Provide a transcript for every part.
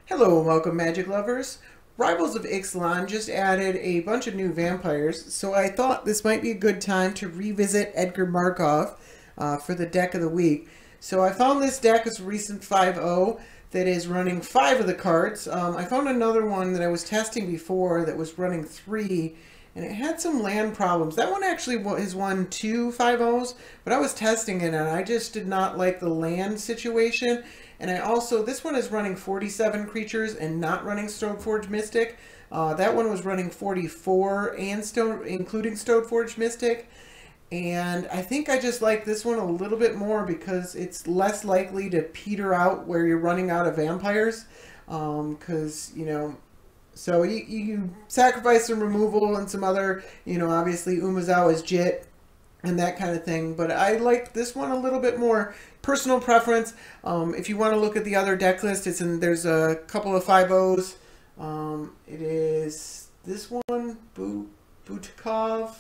Hello and welcome, Magic lovers. Rivals of Ixalan just added a bunch of new vampires, so I thought this might be a good time to revisit Edgar Markov for the deck of the week. So I found this deck as a recent 5.0 that is running 5 of the cards. I found another one that I was testing before that was running 3, and it had some land problems. That one actually has won 2 5.0s, but I was testing it and I just did not like the land situation. And I also, this one is running 47 creatures and not running Stoneforge Mystic. That one was running 44 and including Stoneforge Mystic. And I think I just like this one a little bit more because it's less likely to peter out where you're running out of vampires. Because, so you sacrifice some removal and some other, obviously Umezawa's Jit and that kind of thing. But I like this one a little bit more. Personal preference. If you want to look at the other deck list, there's a couple of 5.0s. It is this one, Butkov.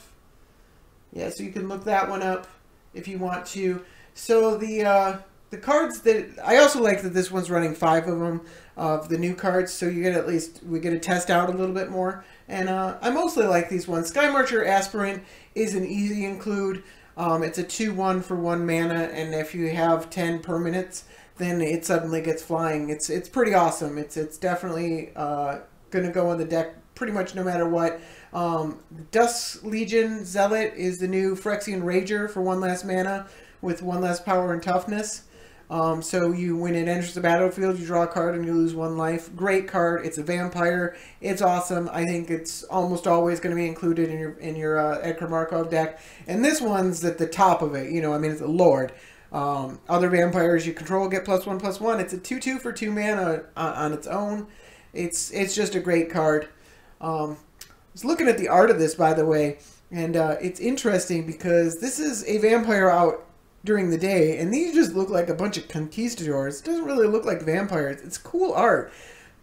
Yeah, so you can look that one up if you want to. So the cards that I also like that this one's running 5 of them of the new cards, so you get we get to test out a little bit more. And I mostly like these ones. Sky Marcher Aspirant is an easy include. It's a 2/1 for 1 mana, and if you have 10 permanents, then it suddenly gets flying. It's pretty awesome. It's definitely going to go on the deck pretty much no matter what. Dusk Legion Zealot is the new Phyrexian Rager for 1 less mana with 1 less power and toughness. So when it enters the battlefield, you draw a card and you lose 1 life. Great card. It's a vampire. It's awesome. I think it's almost always going to be included in your Edgar Markov deck. And this one's at the top of it. It's a lord. Other vampires you control get +1/+1. It's a 2/2 for 2 mana on its own. It's just a great card. I was looking at the art of this, by the way, and it's interesting because this is a vampire out during the day, and these just look like a bunch of conquistadors. It doesn't really look like vampires. It's cool art,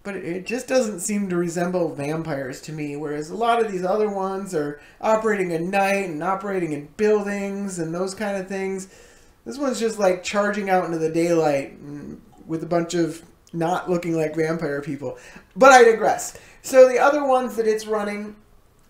but it just doesn't seem to resemble vampires to me, whereas a lot of these other ones are operating at night and operating in buildings and those kind of things. This one's just like charging out into the daylight with a bunch of not looking like vampire people. But I digress. So the other ones that it's running,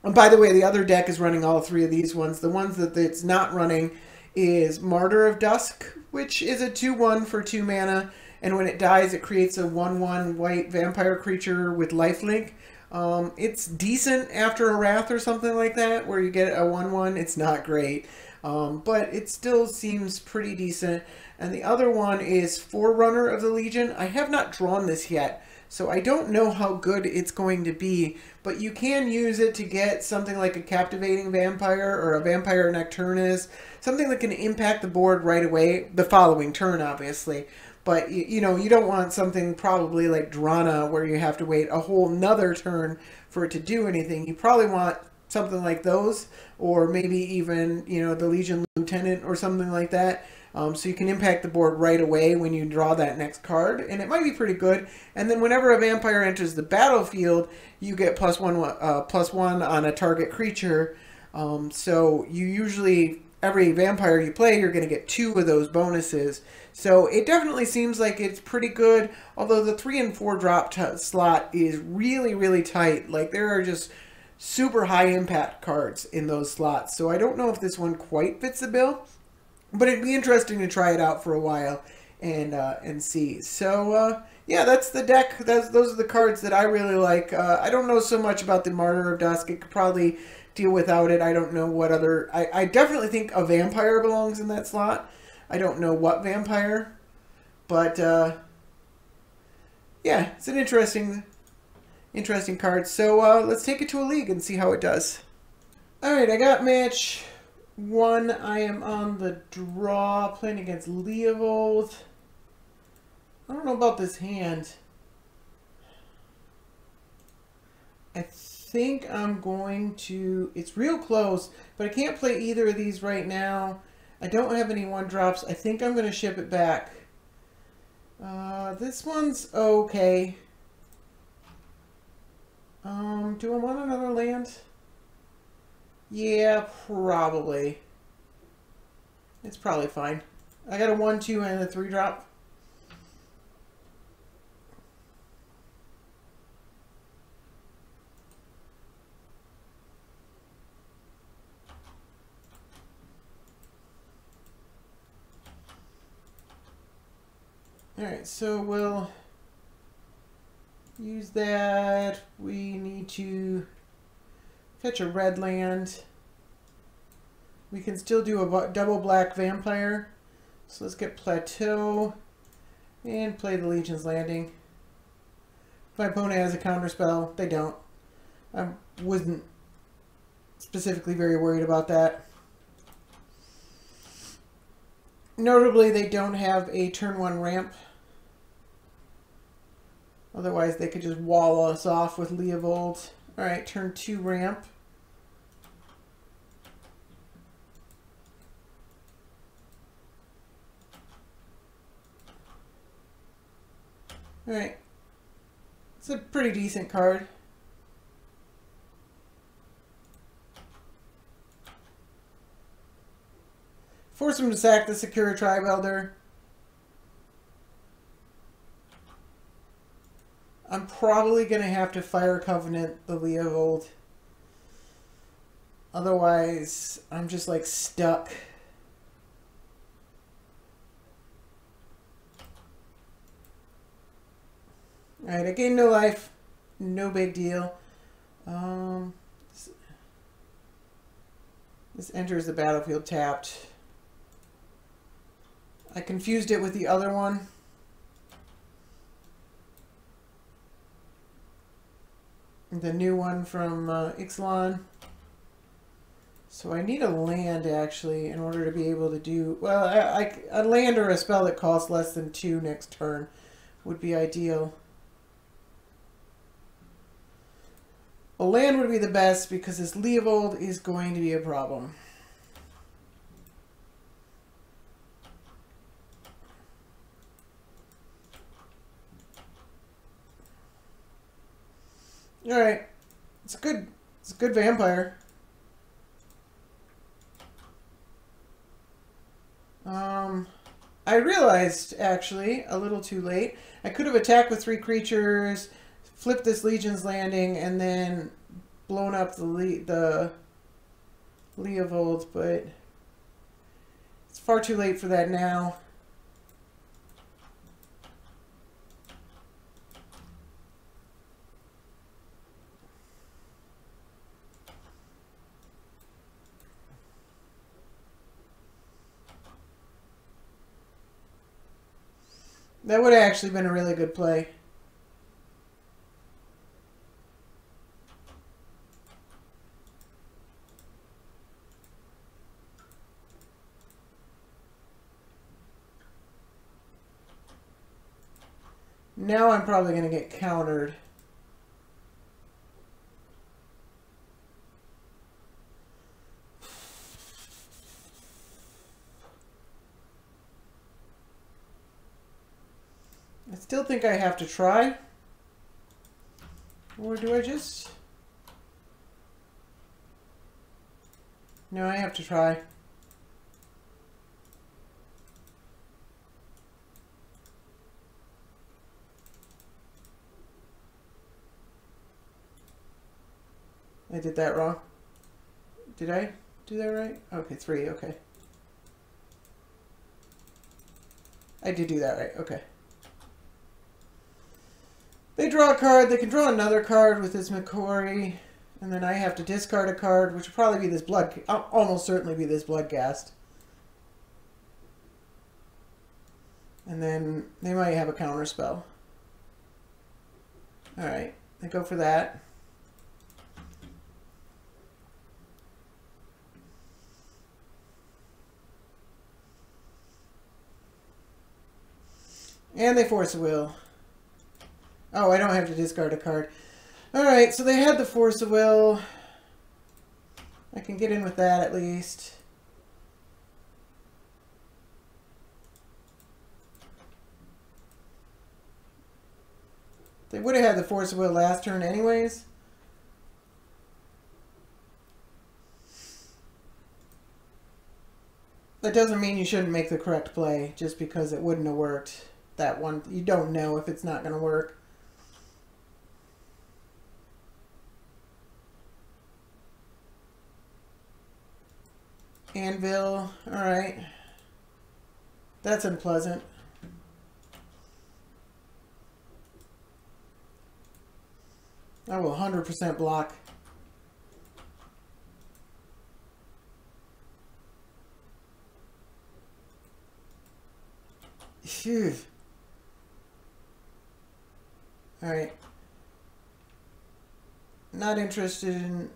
and by the way, the other deck is running all 3 of these ones. The ones that it's not running is Martyr of Dusk, which is a 2/1 for 2 mana, and when it dies, it creates a 1/1 white vampire creature with lifelink. It's decent after a Wrath or something like that, where you get a 1/1. It's not great, but it still seems pretty decent. And the other one is Forerunner of the Legion. I have not drawn this yet, so I don't know how good it's going to be, but you can use it to get something like a Captivating Vampire or a Vampire Nocturnus, something that can impact the board right away, the following turn, obviously. But, you don't want something probably like Drana where you have to wait a whole nother turn for it to do anything. You probably want something like those, or maybe even, the Legion Lieutenant or something like that. So you can impact the board right away when you draw that next card, and it might be pretty good. And then whenever a vampire enters the battlefield, you get +1/+1 on a target creature. So you usually, every vampire you play, you're going to get 2 of those bonuses. So it definitely seems like it's pretty good, although the 3 and 4 drop slot is really, really tight. Like, there are just super high impact cards in those slots. So I don't know if this one quite fits the bill, but it'd be interesting to try it out for a while and see. So, yeah, that's the deck. Those are the cards that I really like. I don't know so much about the Martyr of Dusk. It could probably deal without it. I don't know what other... I definitely think a vampire belongs in that slot. I don't know what vampire. But, yeah, it's an interesting card. So, let's take it to a league and see how it does. Alright, I got match 1. I am on the draw, playing against Leovold. I don't know about this hand. I think I'm going to... It's real close, but I can't play either of these right now. I don't have any 1-drops. I think I'm going to ship it back. This one's okay. Do I want another land? Yeah, probably. It's probably fine. I got a 1/2 and a 3-drop. Alright, so we'll use that. We need to fetch a red land. We can still do a double black vampire. So let's get Plateau and play the Legion's Landing. If my opponent has a counterspell, they don't. I wasn't specifically very worried about that. Notably, they don't have a turn 1 ramp. Otherwise, they could just wall us off with Leovold. Alright, turn 2 ramp. Alright. It's a pretty decent card. Force him to sack the Secure Tribe Elder. I'm probably going to have to Fire Covenant the Leovold. Otherwise, I'm just like stuck. Alright, I gained no life. No big deal. This enters the battlefield tapped. I confused it with the other one. The new one from Ixalan. So I need a land, actually, in order to be able to do... Well, a land or a spell that costs less than 2 next turn would be ideal. A land would be the best because this Leovold is going to be a problem. Alright. It's a good vampire. I realized, actually, a little too late, I could have attacked with 3 creatures, flipped this Legion's Landing, and then blown up the Leovold, but it's far too late for that now. That would have actually been a really good play. Now I'm probably going to get countered. I still think I have to try. Or do I just... No, I have to try. I did that wrong. Did I do that right? Okay, 3, okay. I did do that right, okay. They draw a card, they can draw another card with this Macquarie, and then I have to discard a card, which will probably be this almost certainly be this Bloodcast. And then they might have a counter spell. Alright, I go for that. And they force a will. Oh, I don't have to discard a card. Alright, so they had the force of will. I can get in with that at least. They would have had the force of will last turn anyways. That doesn't mean you shouldn't make the correct play just because it wouldn't have worked. That one, you don't know if it's not going to work. Anvil, alright. That's unpleasant. I will 100% block. Phew. Alright. Not interested in...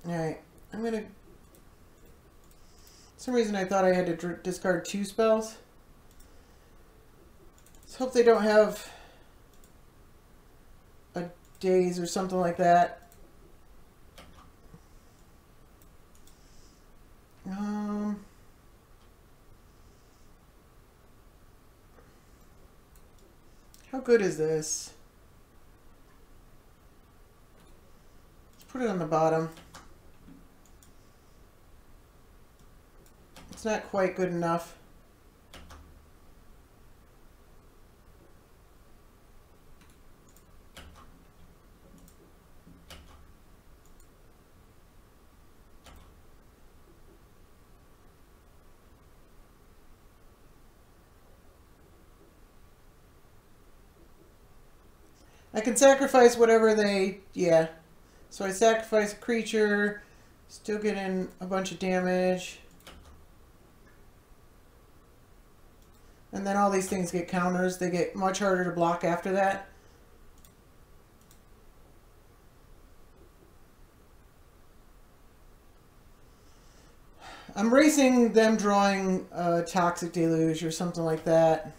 Alright. I'm gonna... For some reason I thought I had to discard 2 spells. Let's hope they don't have a daze or something like that. How good is this? Let's put it on the bottom. It's not quite good enough. I can sacrifice whatever they... Yeah. So I sacrifice a creature. Still getting a bunch of damage. And then all these things get counters. They get much harder to block after that. I'm racing them drawing a Toxic Deluge or something like that.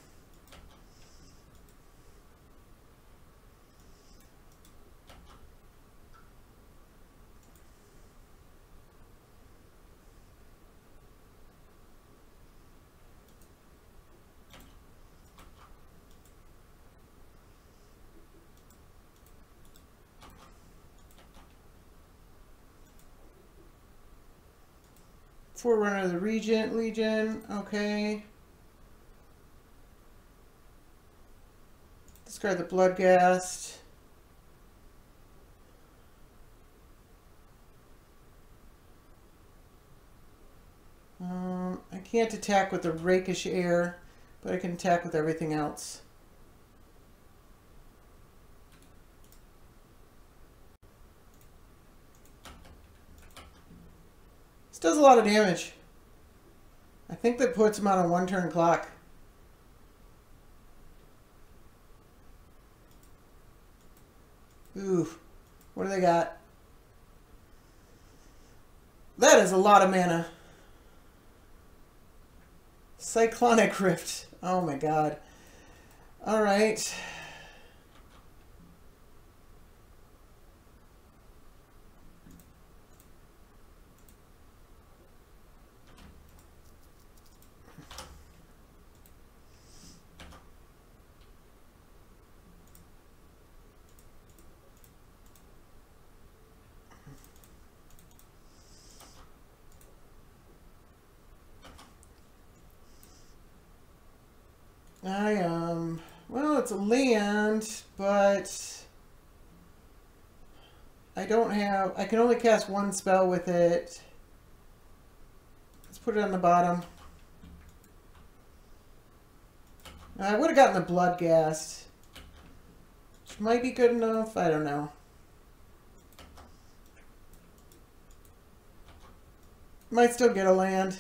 Forerunner of the Legion, okay. Discard the Bloodghast. I can't attack with the Rakish Air, but I can attack with everything else. Does a lot of damage. I think that puts him on a 1-turn clock. Ooh. What do they got? That is a lot of mana. Cyclonic Rift. Oh my god. Alright. Well, it's a land, but I don't have, I can only cast 1 spell with it. Let's put it on the bottom. I would have gotten the Bloodghast, which might be good enough, I don't know. Might still get a land.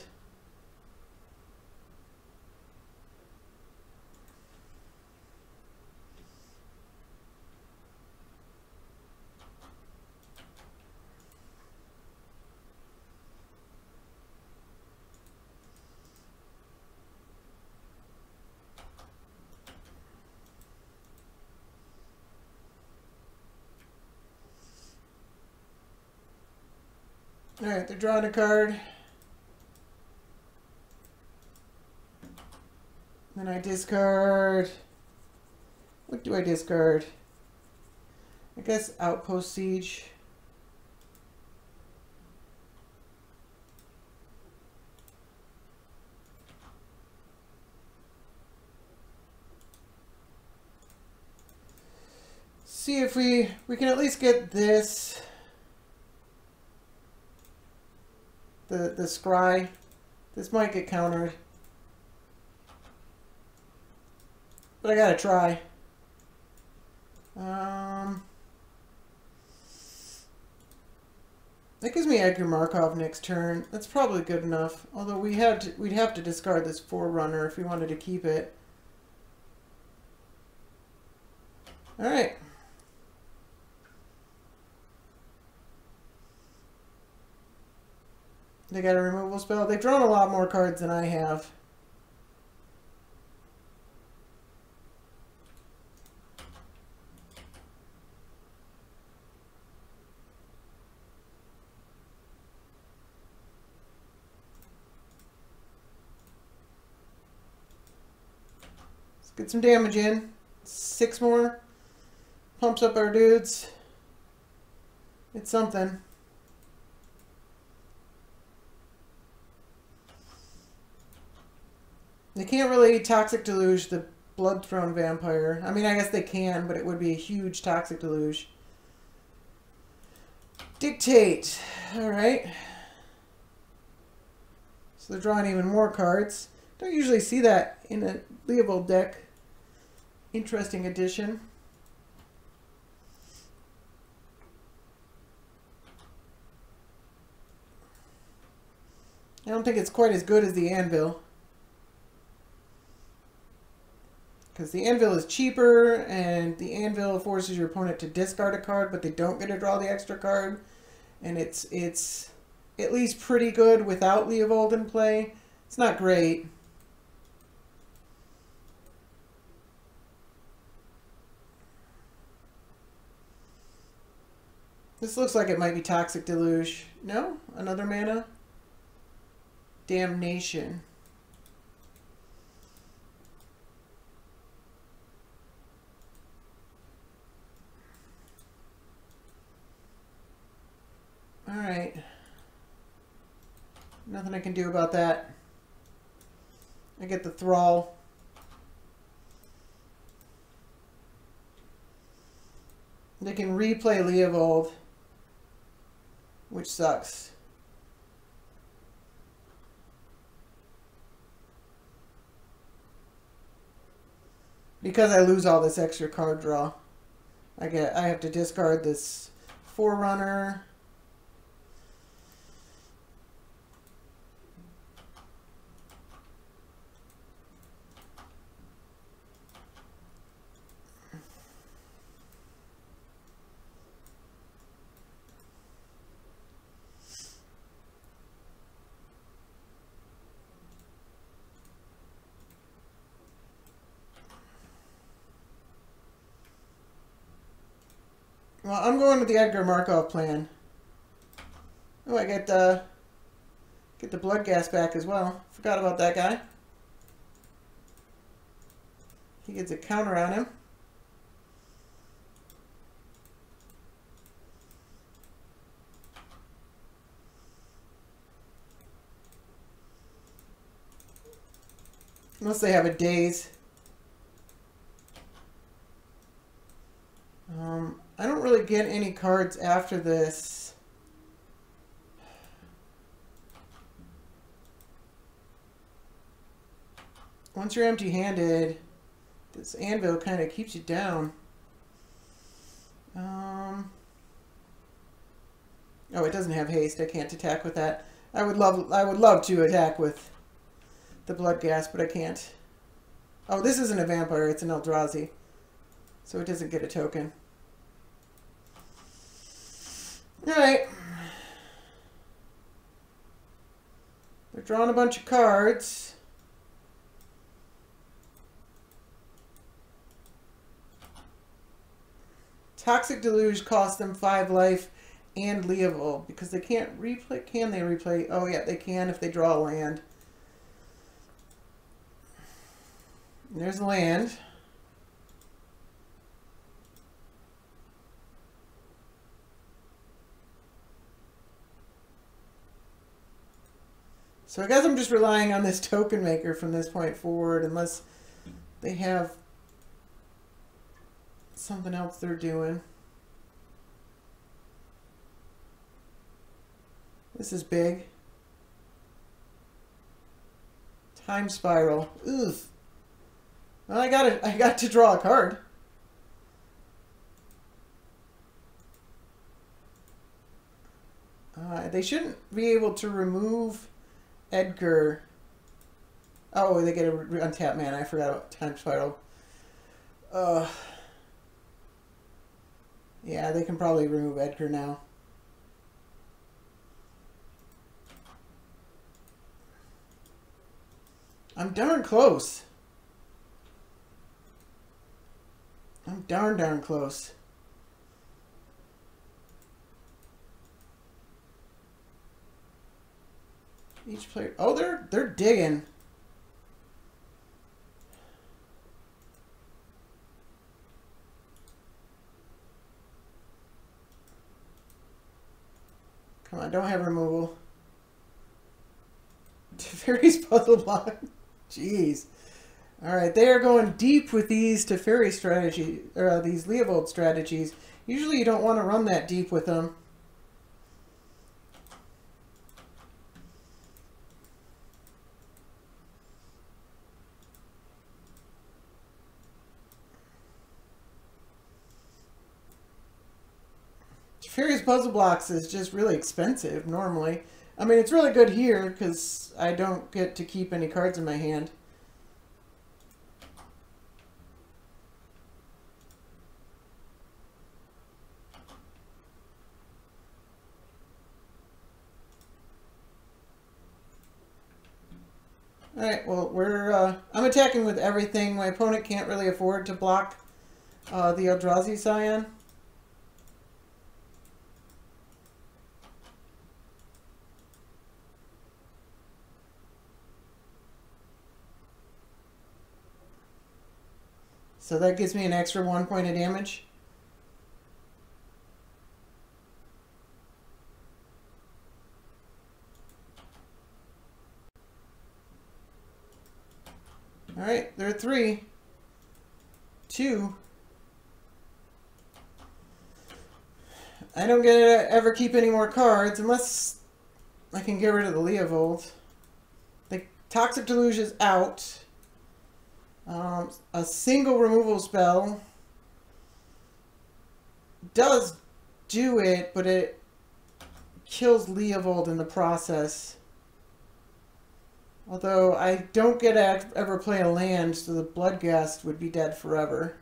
Alright, they're drawing a card. Then I discard. What do I discard? I guess Outpost Siege. see if we can at least get this, the scry. This might get countered, but I gotta try. That gives me Edgar Markov next turn. That's probably good enough. Although we'd have to discard this Forerunner if we wanted to keep it. All right. They got a removal spell. They've drawn a lot more cards than I have. Let's get some damage in. 6 more. Pumps up our dudes. It's something. They can't really Toxic Deluge the Blood Throne Vampire. I mean, I guess they can, but it would be a huge Toxic Deluge. Dictate. Alright. So they're drawing even more cards. Don't usually see that in a Leovold deck. Interesting addition. I don't think it's quite as good as the Anvil. Because the Anvil is cheaper, and the Anvil forces your opponent to discard a card, but they don't get to draw the extra card. And it's at least pretty good without Leovold in play. It's not great. This looks like it might be Toxic Deluge. No? Another mana? Damnation. Alright. Nothing I can do about that. I get the Thrall. They can replay Leovold, which sucks. Because I lose all this extra card draw. I have to discard this Forerunner. Well, I'm going with the Edgar Markov plan. Oh, I get the blood gas back as well. Forgot about that guy. He gets a counter on him. Unless they have a daze. I don't really get any cards after this. Once you're empty-handed, this Anvil kind of keeps you down. Oh, it doesn't have haste. I can't attack with that. I would love to attack with the blood gas, but I can't. Oh, this isn't a vampire. It's an Eldrazi, so it doesn't get a token. Alright. They're drawing a bunch of cards. Toxic Deluge costs them 5 life and Leovold because they can't replay. Can they replay? Oh yeah, they can if they draw a land. There's a land. So I guess I'm just relying on this token maker from this point forward, unless they have something else they're doing. This is big. Time spiral. Ugh. Well, I got to draw a card. They shouldn't be able to remove Edgar. Oh, they get a untap mana. I forgot about time spiral. Yeah, they can probably remove Edgar now. I'm darn close. I'm darn close. Each player... Oh, they're digging. Come on, don't have removal. Teferi's puzzle block. Jeez. Alright, they are going deep with these Teferi strategy, or these Leovold strategies. Usually you don't want to run that deep with them. Teferi's puzzle blocks is just really expensive normally. I mean, it's really good here because I don't get to keep any cards in my hand. Alright, well, I'm attacking with everything. My opponent can't really afford to block the Eldrazi Scion. So that gives me an extra 1 point of damage. Alright, there are 3. 2. I don't get to ever keep any more cards unless I can get rid of the Leovold. The Toxic Deluge is out. A single removal spell does do it, but it kills Leovold in the process. Although I don't get to ever play a land, so the Bloodghast would be dead forever.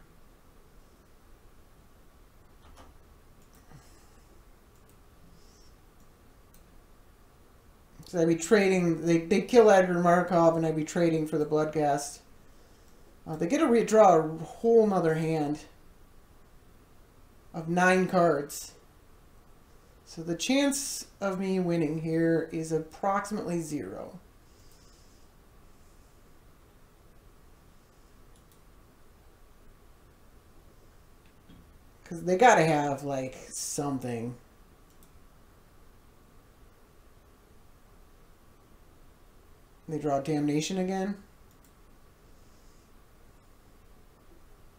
So I'd be trading, they'd kill Edgar Markov and I'd be trading for the Bloodghast. They get to redraw a whole nother hand of 9 cards. So the chance of me winning here is approximately 0. Because they gotta have, like, something. They draw Damnation again.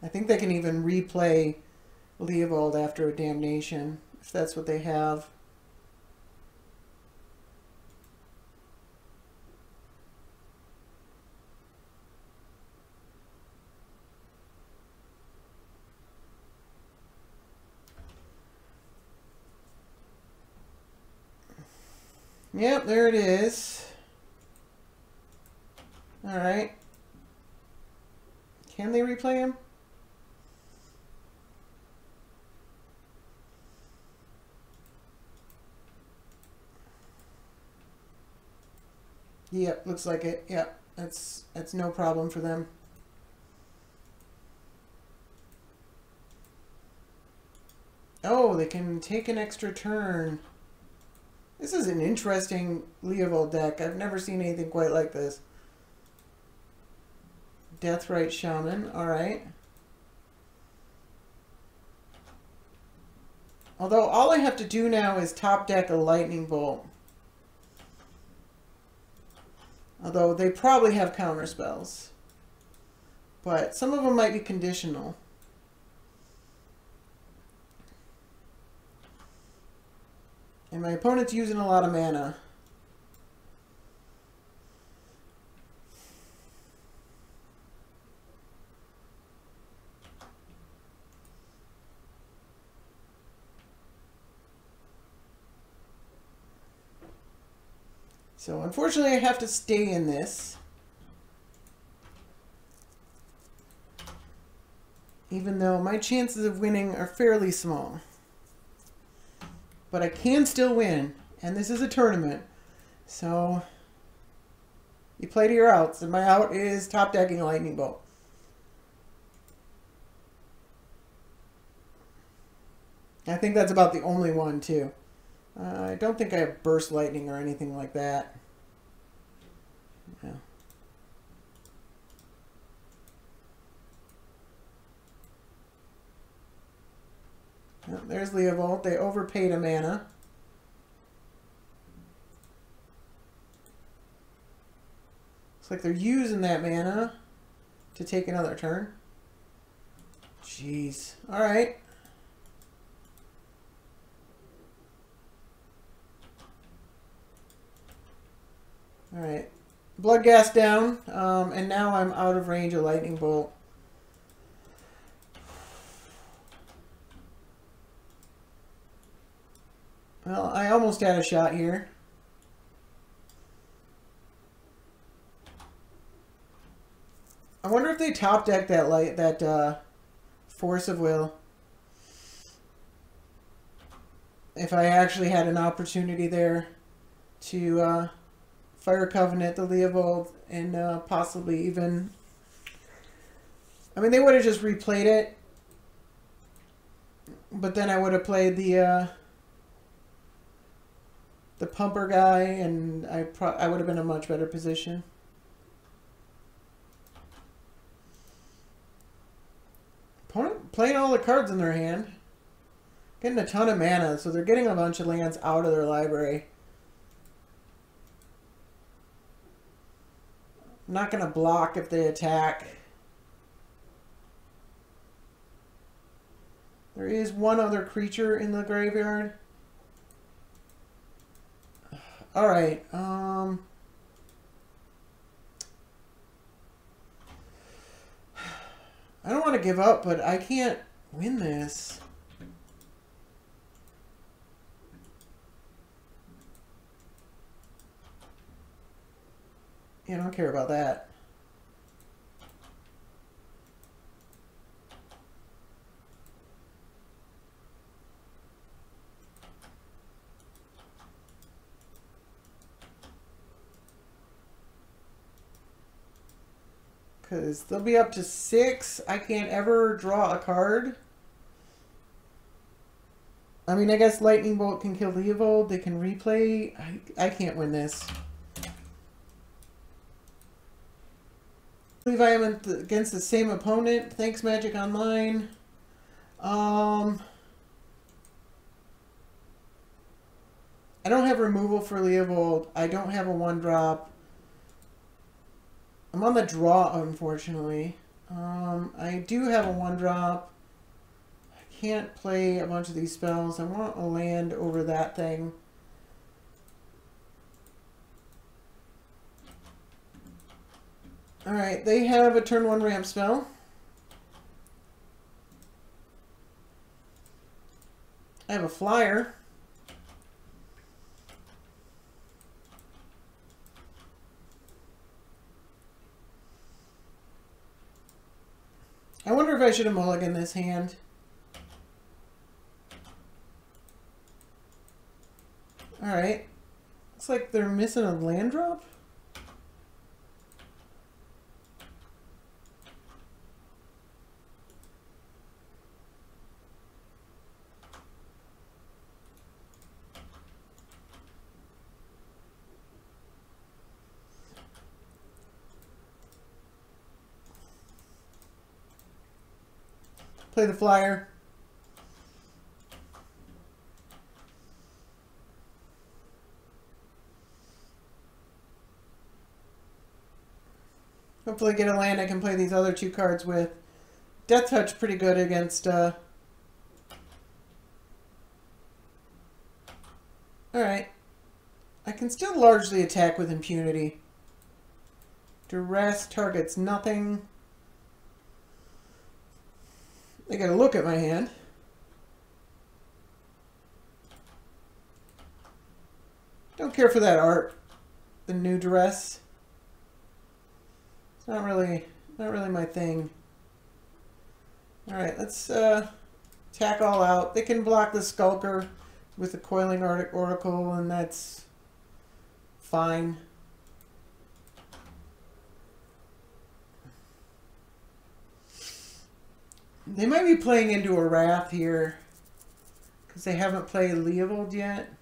I think they can even replay Leovold after a Damnation, if that's what they have. Yep, there it is. Alright. Can they replay him? Yep, looks like it. Yep, that's no problem for them. Oh, they can take an extra turn. This is an interesting Leovold deck. I've never seen anything quite like this. Deathrite Shaman, alright. Although all I have to do now is top deck a Lightning Bolt. Although they probably have counter spells. But some of them might be conditional. And my opponent's using a lot of mana. So unfortunately I have to stay in this. Even though my chances of winning are fairly small. But I can still win. And this is a tournament. So you play to your outs. And my out is top decking a Lightning Bolt. I think that's about the only one too. I don't think I have Burst Lightning or anything like that. Yeah. Oh, there's Leovold. They overpaid a mana. Looks like they're using that mana to take another turn. Jeez. Alright. Alright. Blood gas down. And now I'm out of range of Lightning Bolt. Well, I almost had a shot here. I wonder if they top deck that Force of Will. If I actually had an opportunity there to Fire Covenant, the Leovold, and possibly even... I mean, they would have just replayed it. But then I would have played the Pumper guy, and I would have been in a much better position. Opponent playing all the cards in their hand. Getting a ton of mana, so they're getting a bunch of lands out of their library. I'm not going to block if they attack. There is one other creature in the graveyard. Alright, I don't want to give up, but I can't win this. Yeah, I don't care about that. Because they'll be up to 6. I can't ever draw a card. I mean, I guess Lightning Bolt can kill Leovold. They can replay. I can't win this. I believe I am against the same opponent. Thanks, Magic Online. I don't have removal for Leovold. I don't have a 1-drop. I'm on the draw, unfortunately. I do have a 1-drop. I can't play a bunch of these spells. I want a land over that thing. Alright, they have a turn 1 ramp spell. I have a flyer. I wonder if I should have mulliganed this hand. Alright. Looks like they're missing a land drop. Play the flyer. Hopefully get a land I can play these other 2 cards with. Death Touch pretty good against Alright. I can still largely attack with impunity. Duress targets nothing. I gotta look at my hand. Don't care for that art. The new Duress. It's not really my thing. Alright, let's attack all out. They can block the Skulker with the Coiling Oracle, and that's fine. They might be playing into a Wrath here because they haven't played Leovold yet.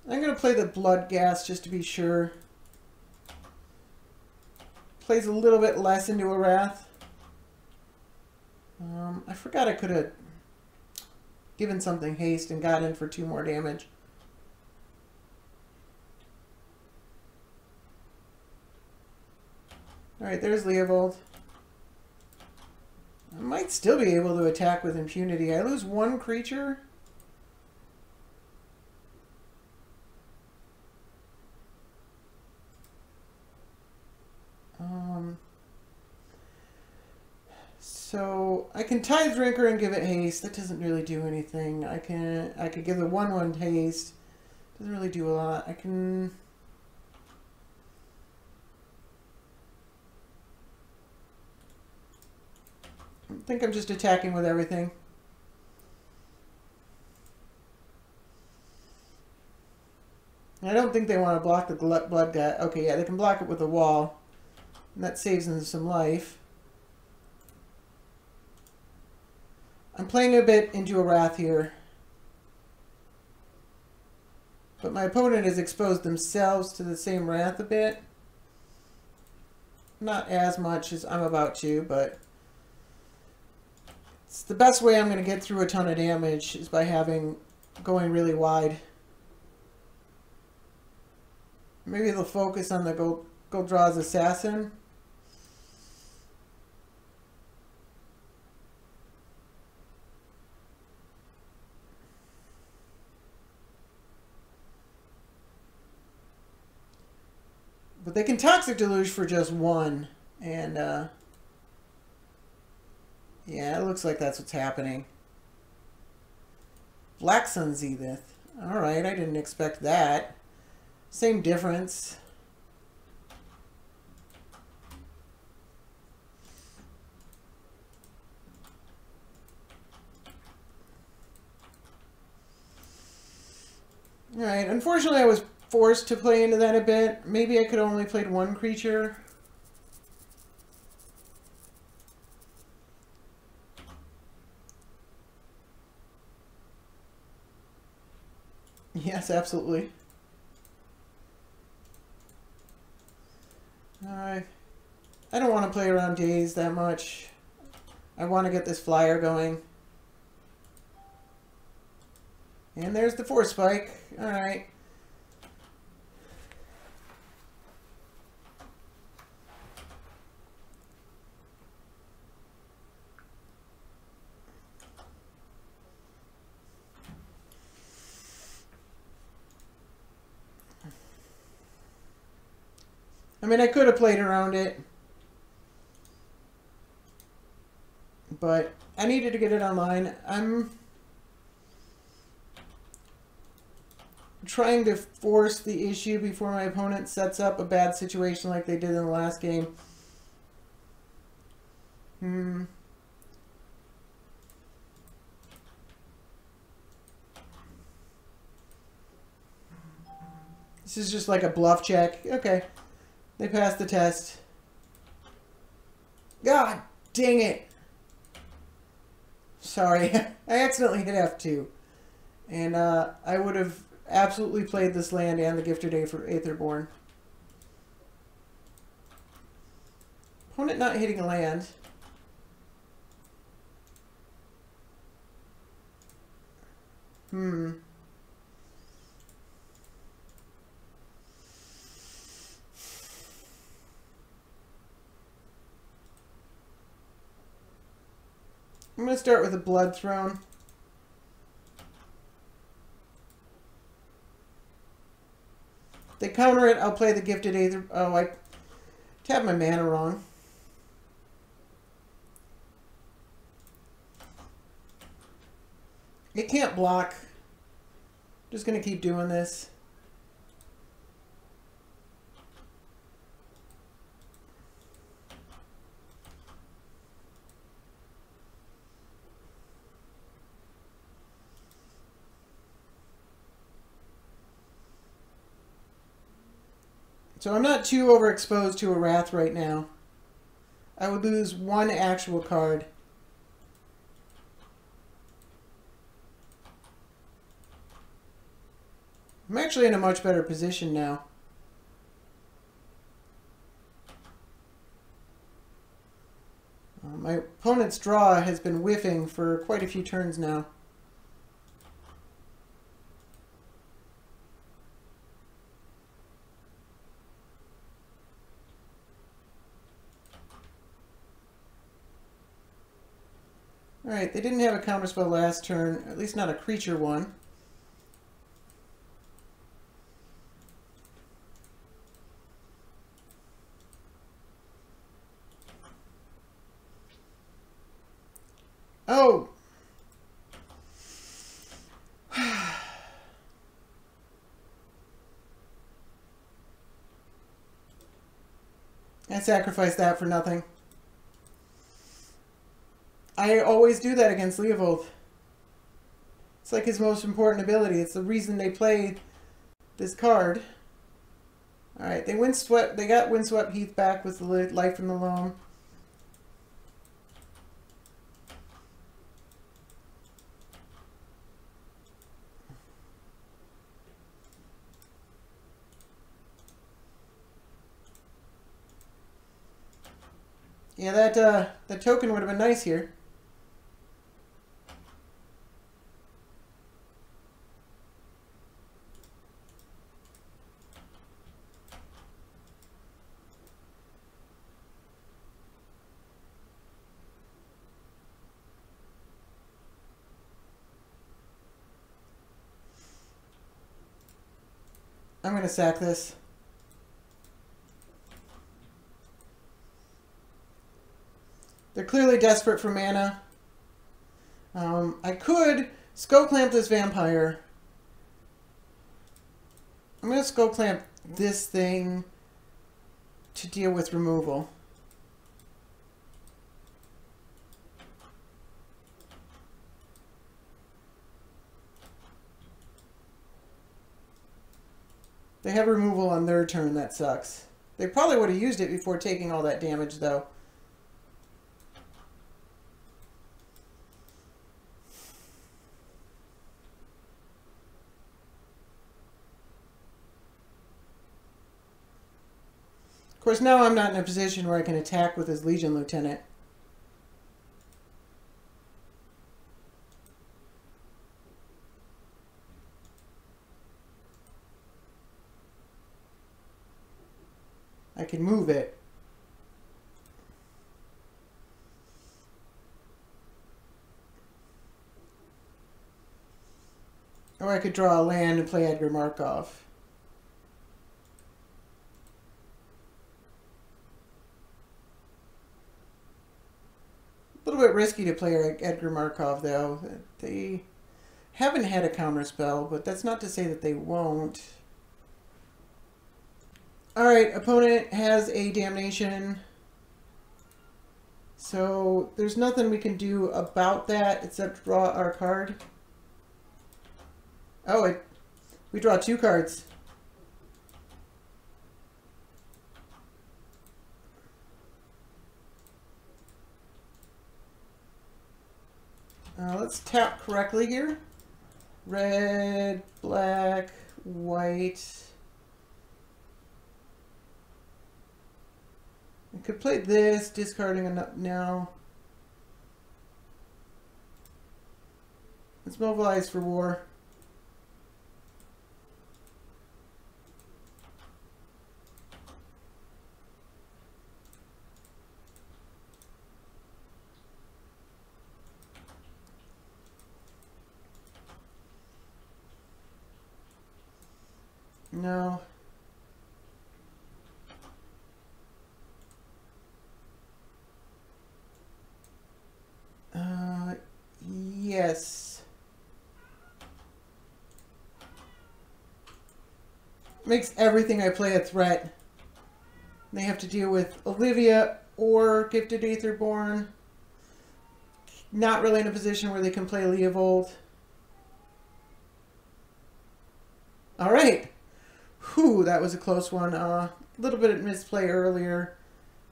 I'm going to play the Blood Gas just to be sure. Plays a little bit less into a Wrath. I forgot I could have given something haste and got in for 2 more damage. Alright, there's Leovold. I might still be able to attack with impunity. I lose 1 creature. So I can Tithe Drinker and give it haste. That doesn't really do anything. I could give the 1/1 haste. Doesn't really do a lot. I think I'm just attacking with everything. I don't think they want to block the blood guy. Okay, yeah, they can block it with a wall. And that saves them some life. I'm playing a bit into a Wrath here. But my opponent has exposed themselves to the same Wrath a bit. Not as much as I'm about to, but it's the best way I'm going to get through a ton of damage is by going really wide. Maybe they'll focus on the Goldraw's Assassin. But they can Toxic Deluge for just 1. And, yeah, it looks like that's what's happening. Black Sun Zenith. Alright, I didn't expect that. Same difference. Alright, unfortunately I was forced to play into that a bit. Maybe I could have only played 1 creature. Yes, absolutely. I don't want to play around days that much. I want to get this flyer going. And there's the Force Spike. Alright. I mean, I could have played around it, but I needed to get it online. I'm trying to force the issue before my opponent sets up a bad situation like they did in the last game. This is just like a bluff check. Okay. They passed the test. God dang it. Sorry. I accidentally hit F2. And I would have absolutely played this land and the Gifter Day for Aetherborn. Opponent not hitting a land. I'm going to start with a Blood Throne. If they counter it, I'll play the Gifted Aether. Oh, I tabbed my mana wrong. It can't block. Just going to keep doing this. So I'm not too overexposed to a Wrath right now. I would lose one actual card. I'm actually in a much better position now. My opponent's draw has been whiffing for quite a few turns now. Alright, they didn't have a counterspell last turn, at least not a creature one. Oh! I sacrificed that for nothing. I always do that against Leovold. It's like his most important ability. It's the reason they play this card. Alright, they got Windswept Heath back with the Life from the Loam. Yeah, that token would have been nice here. I'm going to sack this. They're clearly desperate for mana. I could Skull Clamp this vampire. I'm going to Skull Clamp this thing to deal with removal. They have removal on their turn, that sucks. They probably would have used it before taking all that damage, though. Of course, now I'm not in a position where I can attack with his Legion Lieutenant. I can move it. Or I could draw a land and play Edgar Markov. A little bit risky to play Edgar Markov, though. They haven't had a counterspell, but that's not to say that they won't. Alright, opponent has a Damnation. So there's nothing we can do about that except draw our card. Oh, we draw 2 cards. Let's tap correctly here. Red, black, white. I could play this, discarding enough now. Let's mobilize for war. No. Yes. Makes everything I play a threat. They have to deal with Olivia or Gifted Aetherborn. Not really in a position where they can play Leovold. Alright. Whew, that was a close one. A little bit of misplay earlier.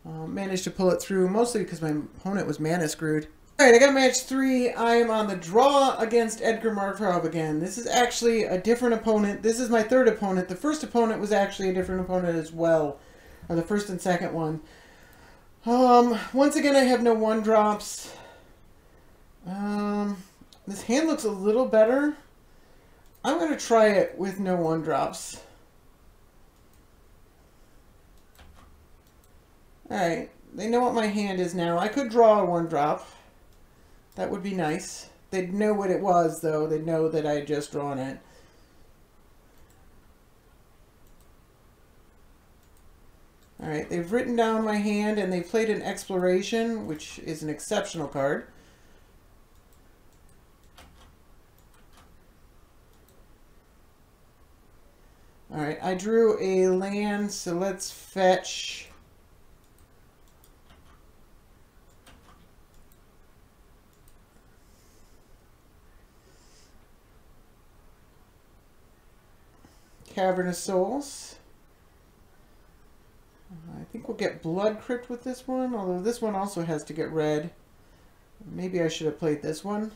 Managed to pull it through, mostly because my opponent was mana screwed. Alright, I got match 3. I am on the draw against Edgar Markov again. This is actually a different opponent. This is my third opponent. The first opponent was actually a different opponent as well. Or the first and second one. Once again, I have no 1-drops. This hand looks a little better. I'm going to try it with no 1-drops. Alright, they know what my hand is now. I could draw a 1-drop. That would be nice. They'd know what it was, though. They'd know that I had just drawn it. Alright, they've written down my hand, and they've played an Exploration, which is an exceptional card. Alright, I drew a land, so let's fetch... Cavernous Souls. I think we'll get Blood Crypt with this one, although this one also has to get red. Maybe I should have played this one.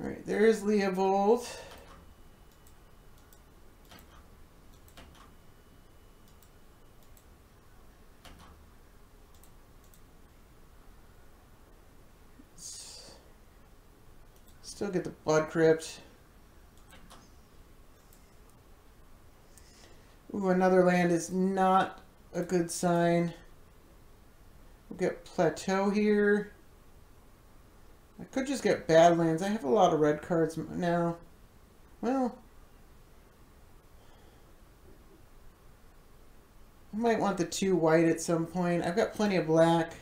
Alright, there's Leovold. Still get the Blood Crypt. Ooh, another land is not a good sign. We'll get Plateau here. I could just get Badlands. I have a lot of red cards now. Well, I might want the 2 white at some point. I've got plenty of black.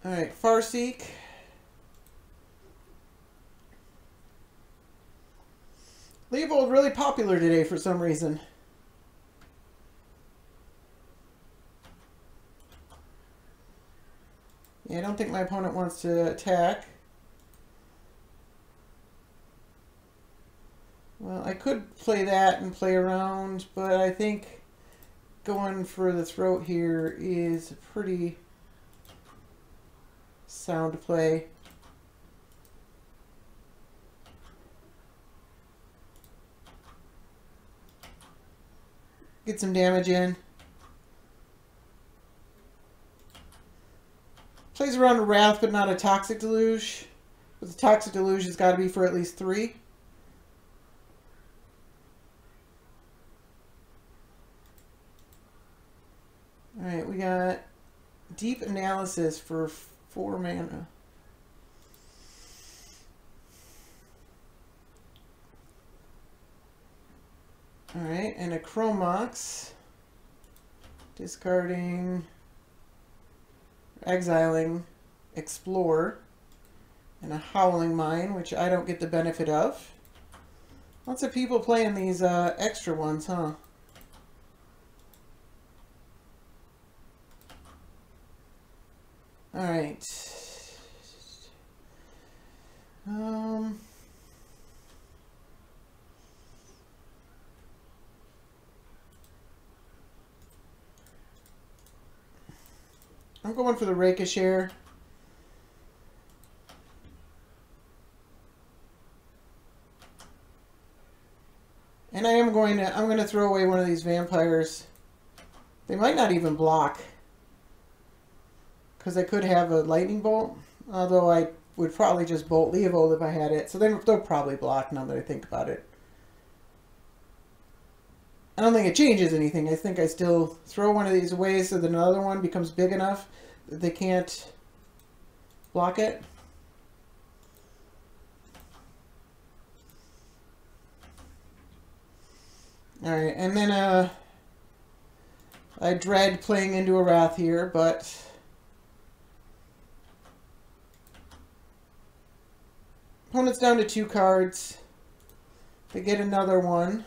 Alright, Farseek. Leovold really popular today for some reason. Yeah, I don't think my opponent wants to attack. Well, I could play that and play around, but I think going for the throat here is a pretty sound play. Get some damage in. Plays around a Wrath, but not a Toxic Deluge. But the Toxic Deluge has got to be for at least 3. Alright, we got Deep Analysis for 4 mana. Alright, and a Chromox. Discarding, exiling, Explore, and a Howling Mine, which I don't get the benefit of. Lots of people playing these extra ones, huh? Alright. I'm going for the Rakeshare. And I'm going to throw away one of these vampires. They might not even block, because I could have a lightning bolt, although I would probably just bolt Leovold if I had it. So they'll probably block now that I think about it. I don't think it changes anything. I think I still throw one of these away so that another one becomes big enough that they can't block it. Alright, and then I dread playing into a Wrath here, but opponent's down to 2 cards. They get another one.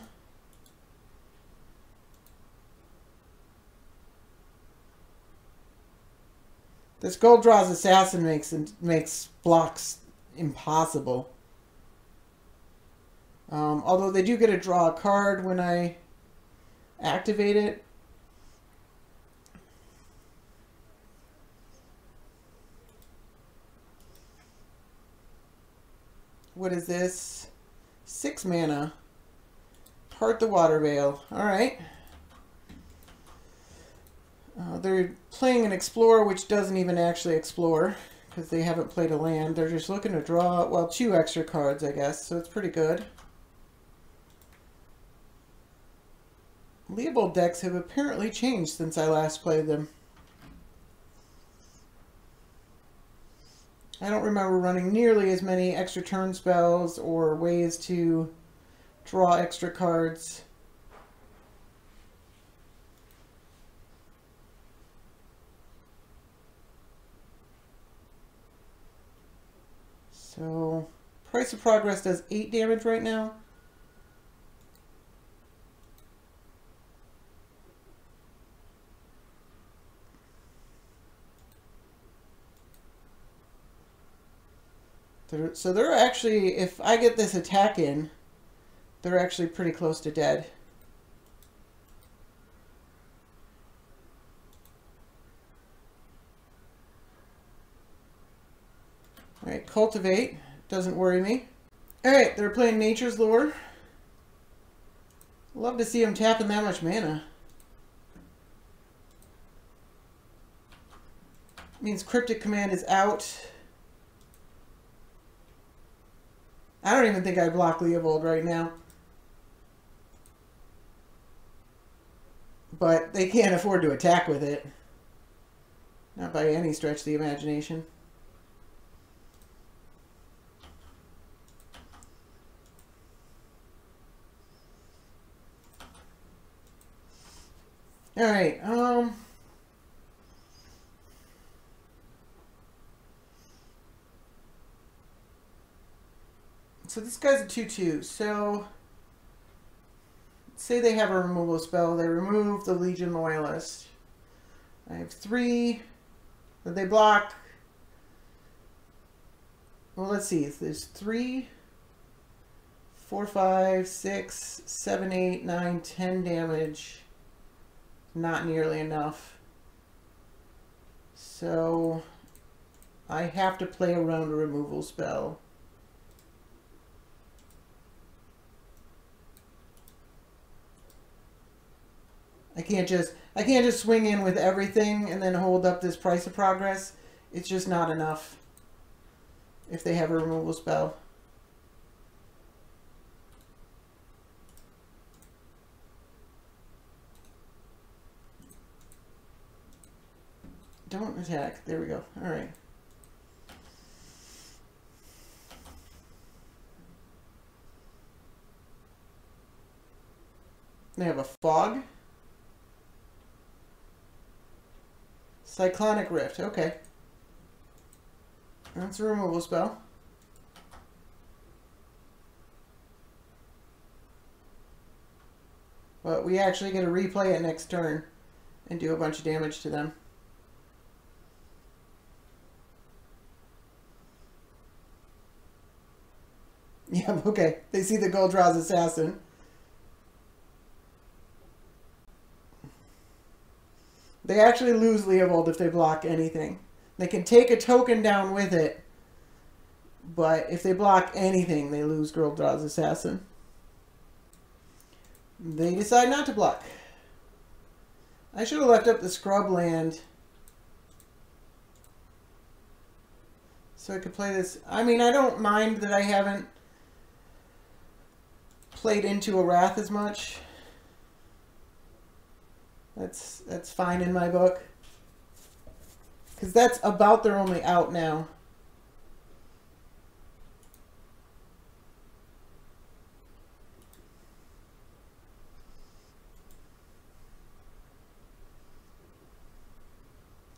This Gold Draw's Assassin makes blocks impossible. Although they do get to draw a card when I activate it. What is this? 6 mana. Part the Water Veil. Alright. They're playing an Explorer, which doesn't even actually explore, because they haven't played a land. They're just looking to draw, well, 2 extra cards, I guess, so it's pretty good. Leovold decks have apparently changed since I last played them. I don't remember running nearly as many extra turn spells or ways to draw extra cards. So, Price of Progress does 8 damage right now. So they're actually, if I get this attack in, they're actually pretty close to dead. Alright, Cultivate. Doesn't worry me. Alright, they're playing Nature's Lore. Love to see them tapping that much mana. Means Cryptic Command is out. I don't even think I block Leovold right now. But they can't afford to attack with it. Not by any stretch of the imagination. Alright, so this guy's a 2/2, so say they have a removal spell, they remove the Legion Loyalist. I have 3 that they block. Well, let's see, there's 3, 4, 5, 6, 7, 8, 9, 10 damage. Not nearly enough. So I have to play around a removal spell. I can't just swing in with everything and then hold up this Price of Progress. It's just not enough if they have a removal spell. Don't attack. There we go. All right. They have a Fog. Cyclonic Rift. Okay. That's a removal spell. But we actually get to replay it next turn and do a bunch of damage to them. Yeah, okay. They see the Gold Draw's Assassin. They actually lose Leovold if they block anything. They can take a token down with it, but if they block anything, they lose Gold Draw's Assassin. They decide not to block. I should have left up the Scrub land so I could play this. I mean, I don't mind that I haven't played into a Wrath as much. That's fine in my book. Because that's about their only out now.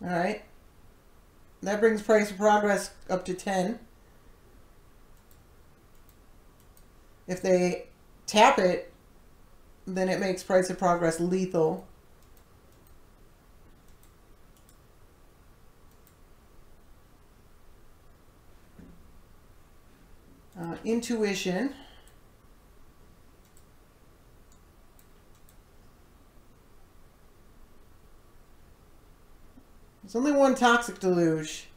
Alright. That brings price of progress up to 10. If they tap it, then it makes price of progress lethal. Intuition. There's only one Toxic Deluge,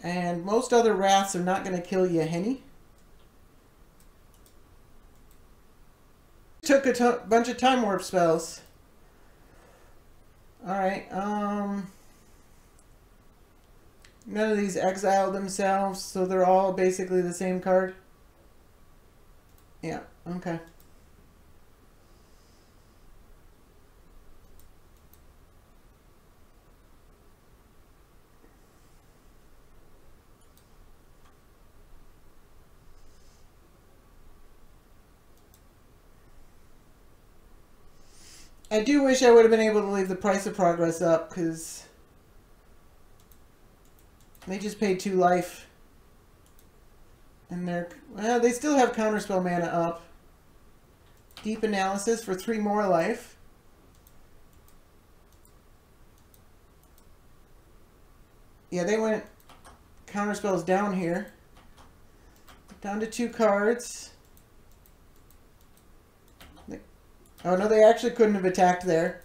and most other wraths are not going to kill you, Henny. Took a bunch of Time Warp spells. Alright, none of these exiled themselves, so they're all basically the same card. Yeah, okay. I do wish I would have been able to leave the price of progress up, because they just paid 2 life. And they're, well, they still have counterspell mana up. Deep Analysis for 3 more life. Yeah, they went counterspells down here. Down to 2 cards. Oh no, they actually couldn't have attacked there.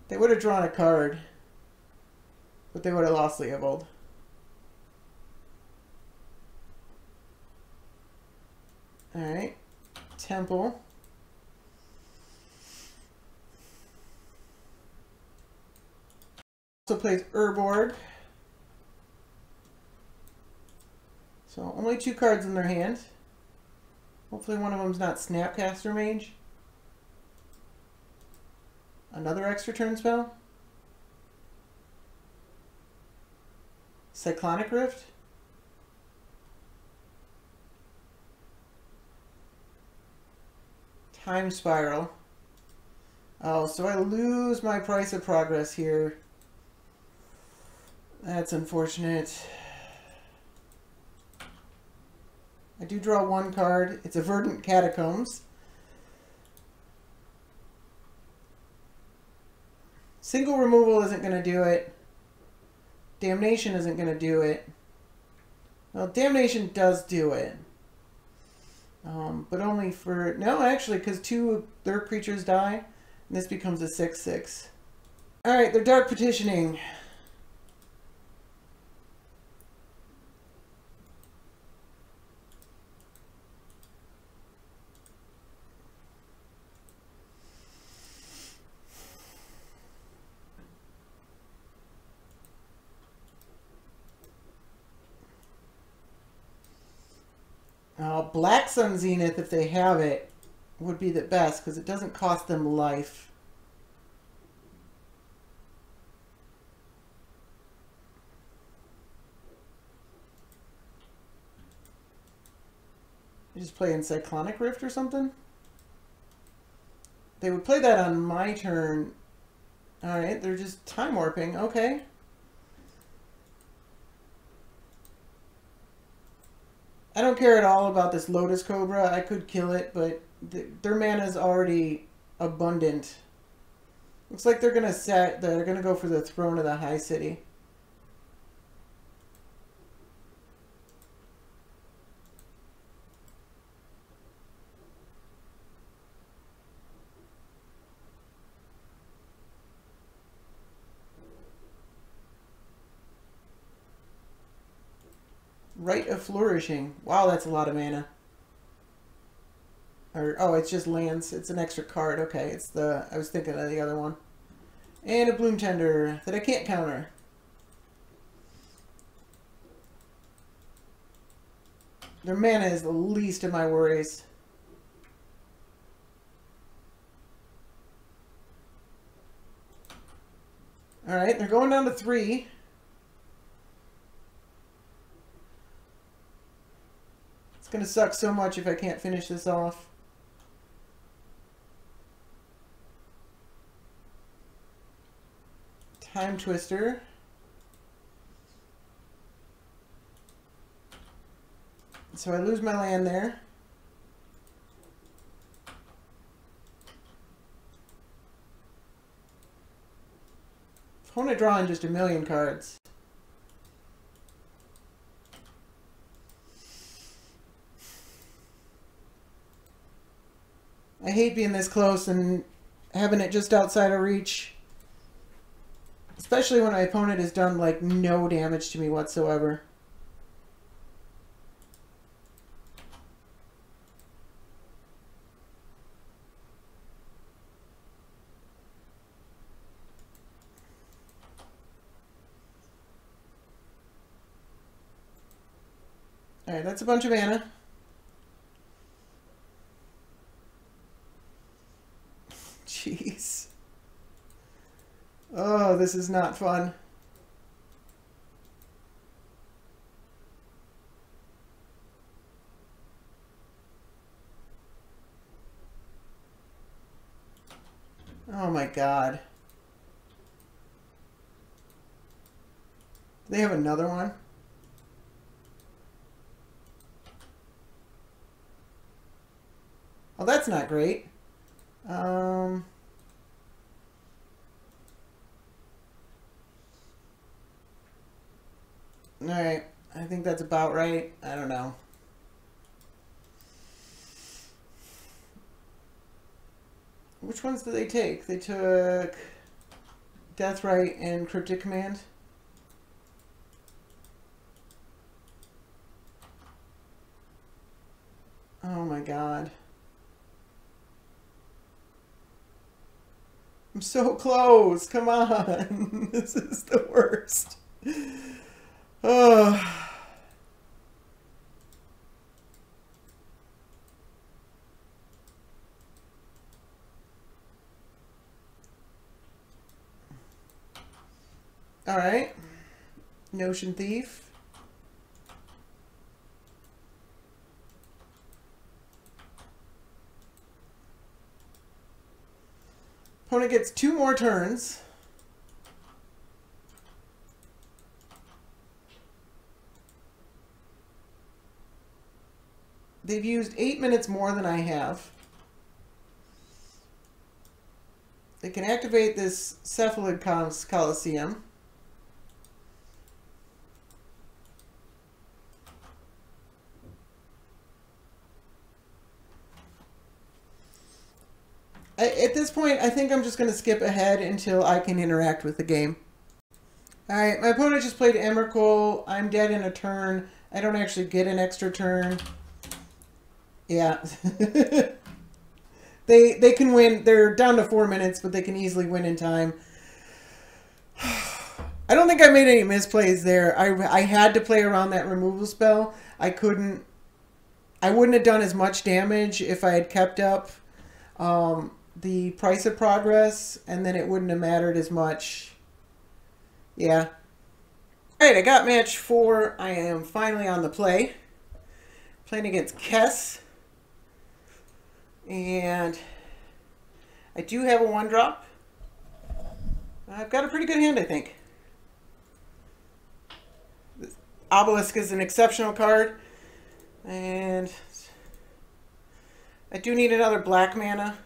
They would have drawn a card. But they would have lost Leovold. Alright. Temple. Also plays Urborg. So only 2 cards in their hand. Hopefully one of them's not Snapcaster Mage. Another extra turn spell. Cyclonic Rift. Time Spiral. Oh, so I lose my price of progress here. That's unfortunate. I do draw 1 card. It's a Verdant Catacombs. Single removal isn't going to do it. Damnation isn't going to do it. Well, Damnation does do it. But only for... No, actually, because 2 of their creatures die. And this becomes a 6/6. Alright, they're Dark Petitioning. Black Sun Zenith, if they have it, would be the best, because it doesn't cost them life. You just play in Cyclonic Rift or something? They would play that on my turn. Alright, they're just time warping. Okay. I don't care at all about this Lotus Cobra. I could kill it, but their mana is already abundant. Looks like they're gonna go for the Throne of the High City. Rite of Flourishing. Wow, that's a lot of mana. Or, oh, it's just lands. It's an extra card. Okay, it's the... I was thinking of the other one. And a Bloom Tender that I can't counter. Their mana is the least of my worries. Alright, they're going down to 3. It's going to suck so much if I can't finish this off. Time Twister. So I lose my land there. Opponent drawing just 1,000,000 cards. I hate being this close and having it just outside of reach. Especially when my opponent has done like no damage to me whatsoever. Alright, that's a bunch of mana. Jeez. Oh, this is not fun. Oh my god. Do they have another one? Oh, that's not great. Alright, I think that's about right. I don't know. Which ones did they take? They took Deathrite and Cryptic Command. Oh my god. I'm so close. Come on. This is the worst. Oh. All right. Notion Thief. Opponent gets 2 more turns. They've used 8 minutes more than I have. They can activate this Cephalid Coliseum. At this point, I think I'm just going to skip ahead until I can interact with the game. Alright, my opponent just played Emrakul. I'm dead in a turn. I don't actually get an extra turn. Yeah. They can win. They're down to 4 minutes, but they can easily win in time. I don't think I made any misplays there. I had to play around that removal spell. I wouldn't have done as much damage if I had kept up the Price of Progress, and then it wouldn't have mattered as much. Yeah. Alright, I got match 4. I am finally on the play. Playing against Kess. And I do have a 1-drop. I've got a pretty good hand, I think. This Obelisk is an exceptional card. And I do need another black mana.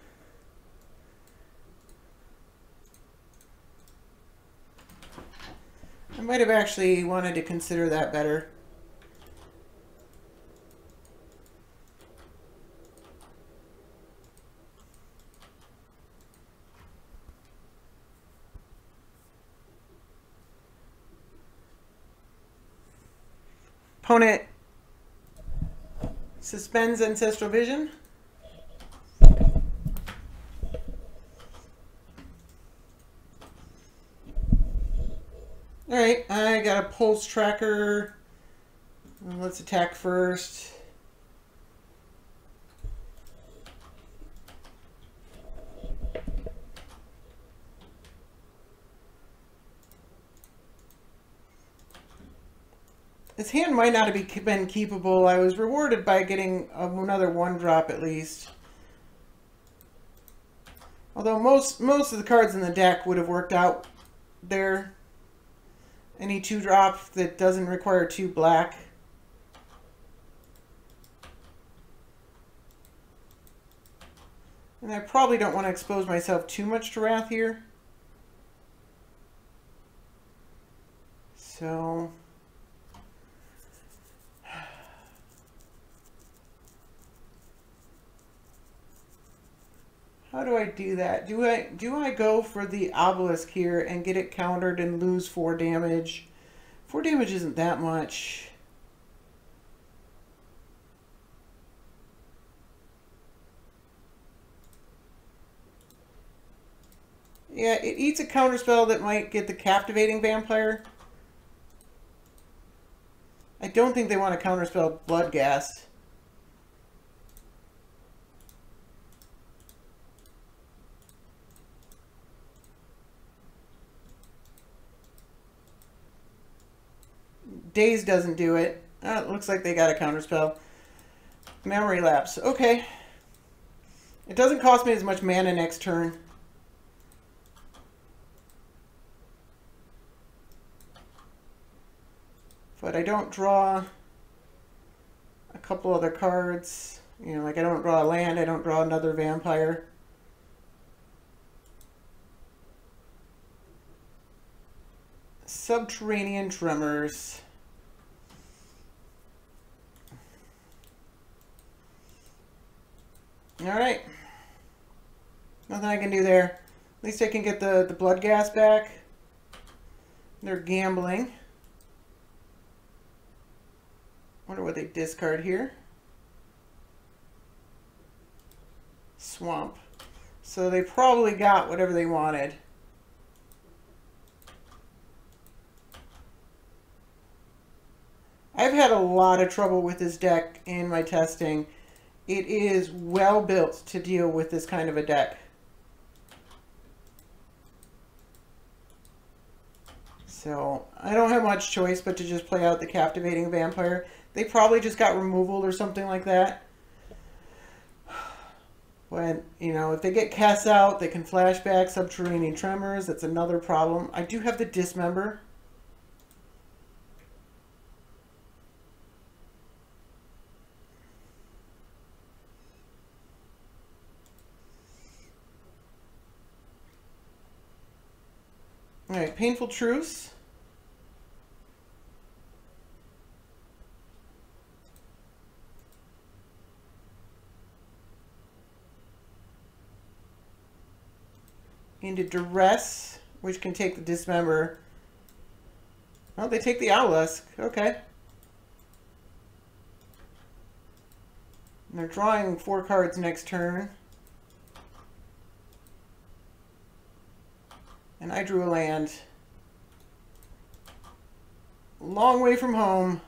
I might have actually wanted to consider that better. Opponent suspends Ancestral Vision. Alright, I got a Pulse Tracker. Let's attack first. His hand might not have been keepable. I was rewarded by getting another 1-drop at least. Although most of the cards in the deck would have worked out there. Any 2-drop that doesn't require 2 black. And I probably don't want to expose myself too much to Wrath here. So... how do I do that? Do I go for the obelisk here and get it countered and lose 4 damage? 4 damage isn't that much. Yeah, it eats a counterspell that might get the captivating vampire. I don't think they want to counterspell Bloodghast. Daze doesn't do it. Oh, it looks like they got a counterspell. Memory lapse. Okay. It doesn't cost me as much mana next turn. But I don't draw a couple other cards. You know, like I don't draw a land, I don't draw another vampire. Subterranean Tremors. Alright. Nothing I can do there. At least I can get the Bloodghast back. They're gambling. Wonder what they discard here. Swamp. So they probably got whatever they wanted. I've had a lot of trouble with this deck in my testing. It is well built to deal with this kind of a deck. So I don't have much choice but to just play out the Captivating Vampire. They probably just got removal or something like that. When, you know, if they get Kess out, they can flashback Subterranean Tremors. That's another problem. I do have the Dismember. Alright, Painful Truce. Into Duress, which can take the Dismember. Oh, they take the Obelisk. Okay. And they're drawing 4 cards next turn. And I drew a land. Long way from home.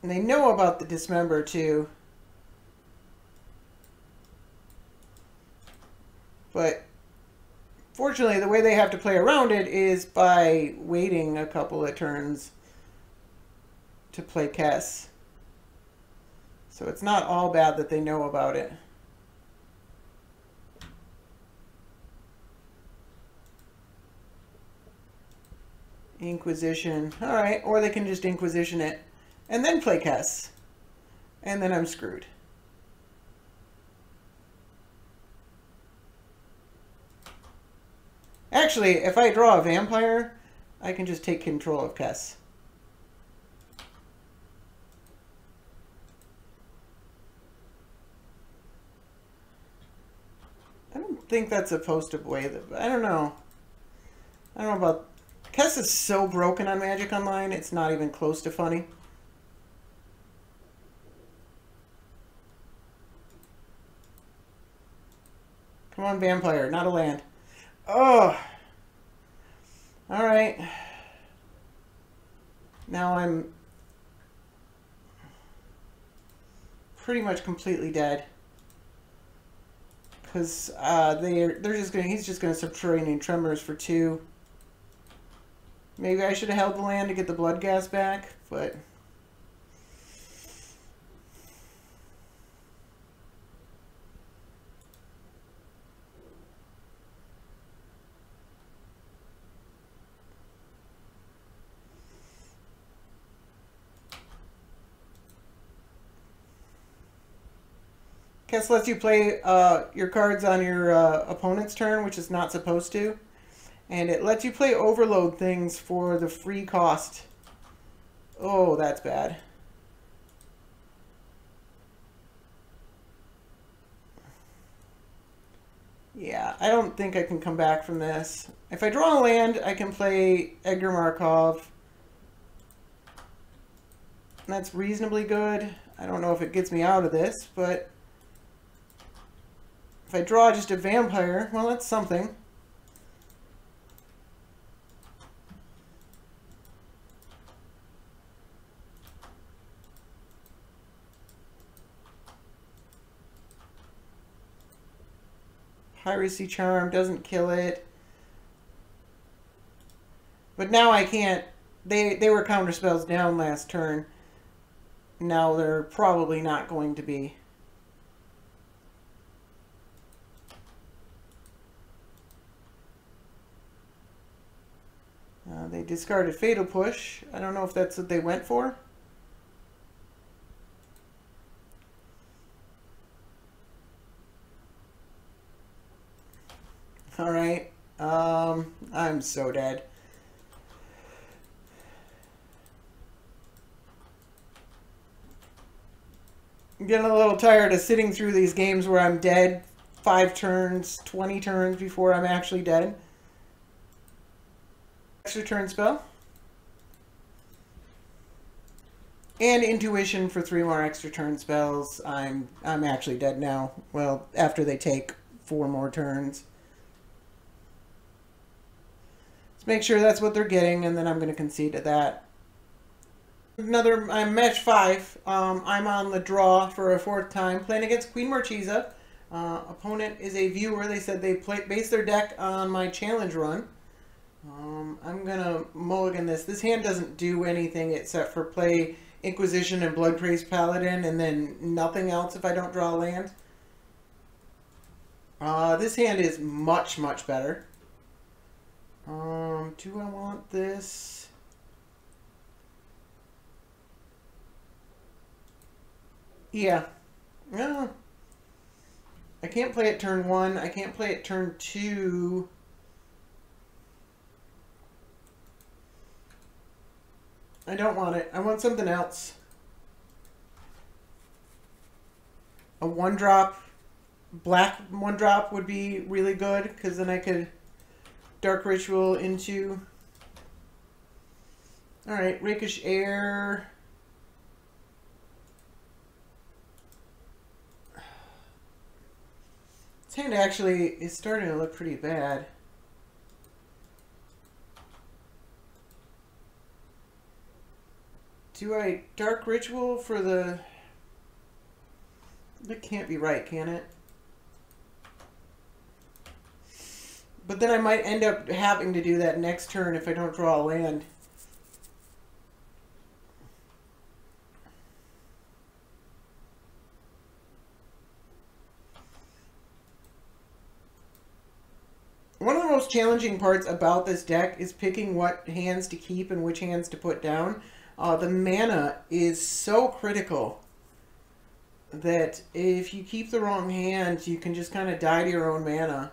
And they know about the Dismember too. But fortunately, the way they have to play around it is by waiting a couple of turns to play Kess. So it's not all bad that they know about it. Inquisition. Alright, or they can just Inquisition it and then play Kess. And then I'm screwed. Actually, if I draw a vampire, I can just take control of Kess. I don't think that's supposed to play the... I don't know. I don't know about... Kess is so broken on Magic Online, it's not even close to funny. Come on, vampire, not a land. Oh! Alright. Now I'm pretty much completely dead. Because he's just gonna subterranean tremors for 2. Maybe I should have held the land to get the blood gas back, but Kess lets you play your cards on your opponent's turn, which is not supposed to. And it lets you play overload things for the free cost. Oh, that's bad. Yeah, I don't think I can come back from this. If I draw a land, I can play Edgar Markov. That's reasonably good. I don't know if it gets me out of this, but if I draw just a vampire, well, that's something. Piracy Charm doesn't kill it. But now I can't. They were counter spells down last turn. Now they're probably not going to be. They discarded Fatal Push. I don't know if that's what they went for. Alright. I'm so dead. I'm getting a little tired of sitting through these games where I'm dead 5 turns, 20 turns before I'm actually dead. Extra turn spell. And intuition for 3 more extra turn spells. I'm actually dead now. Well, after they take 4 more turns. Let's make sure that's what they're getting, and then I'm going to concede to that. I'm match 5. I'm on the draw for a 4th time, playing against Queen Marchesa. Opponent is a viewer. They said they base their deck on my challenge run. I'm gonna mulligan this. This hand doesn't do anything except for play Inquisition and Bloodcrazed Paladin, and then nothing else if I don't draw a land. This hand is much, much better. Do I want this? Yeah. No. I can't play it turn 1. I can't play it turn 2. I don't want it. I want something else. A 1-drop, black 1-drop would be really good, because then I could Dark Ritual into... Alright, Rakish Air. This hand actually is starting to look pretty bad. Do I Dark Ritual for the... That can't be right, can it? But then I might end up having to do that next turn if I don't draw a land. One of the most challenging parts about this deck is picking what hands to keep and which hands to put down. The mana is so critical that if you keep the wrong hand, you can just kind of die to your own mana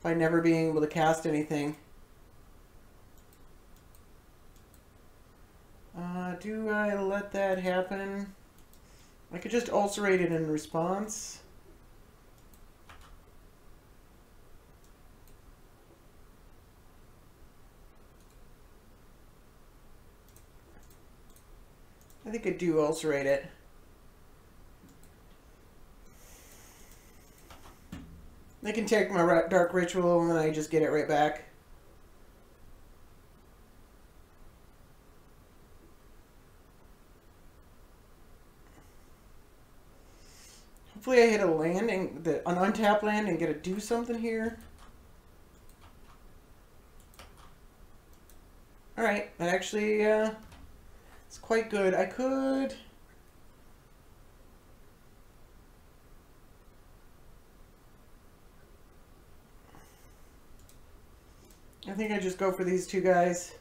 by never being able to cast anything. Do I let that happen? I could just ulcerate it in response. I think I do ulcerate it. I can take my Dark Ritual and then I just get it right back. Hopefully I hit a land, and an untapped land, and get to do something here. Alright, that actually it's quite good. I could... I think I just go for these two guys.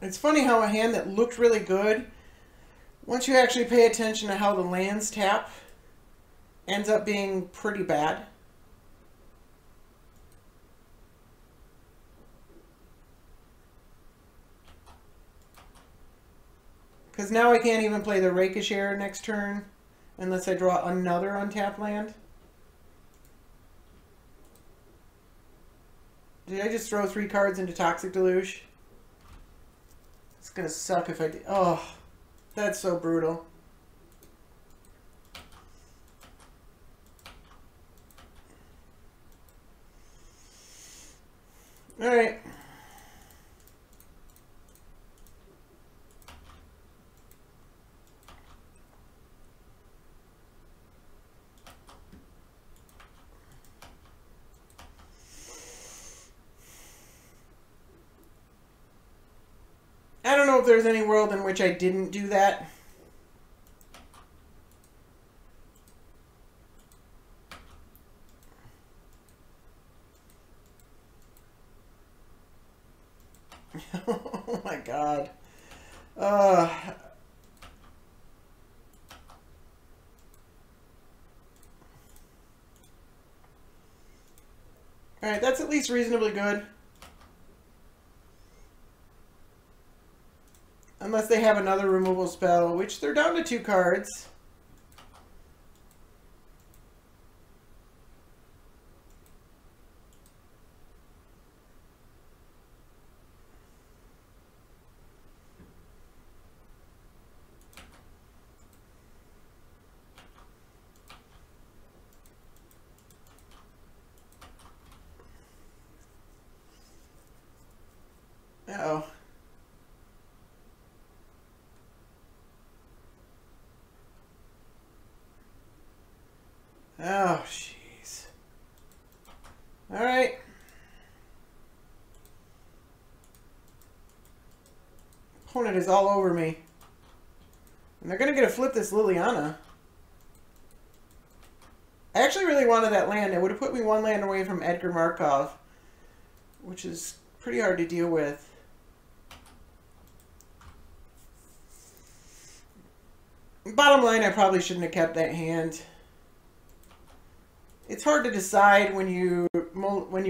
It's funny how a hand that looked really good, once you actually pay attention to how the lands tap, ends up being pretty bad. Because now I can't even play the Rakish Air next turn unless I draw another untapped land. Did I just throw 3 cards into Toxic Deluge? It's going to suck if I do. Oh, that's so brutal. All right. I don't know if there's any world in which I didn't do that. Oh my god. Alright, that's at least reasonably good. Unless they have another removal spell, which they're down to 2 cards. Uh-oh. Oh, jeez. All right. Opponent is all over me. And they're going to get to flip this Liliana. I actually really wanted that land. It would have put me 1 land away from Edgar Markov, which is pretty hard to deal with. Bottom line, I probably shouldn't have kept that hand. It's hard to decide when you've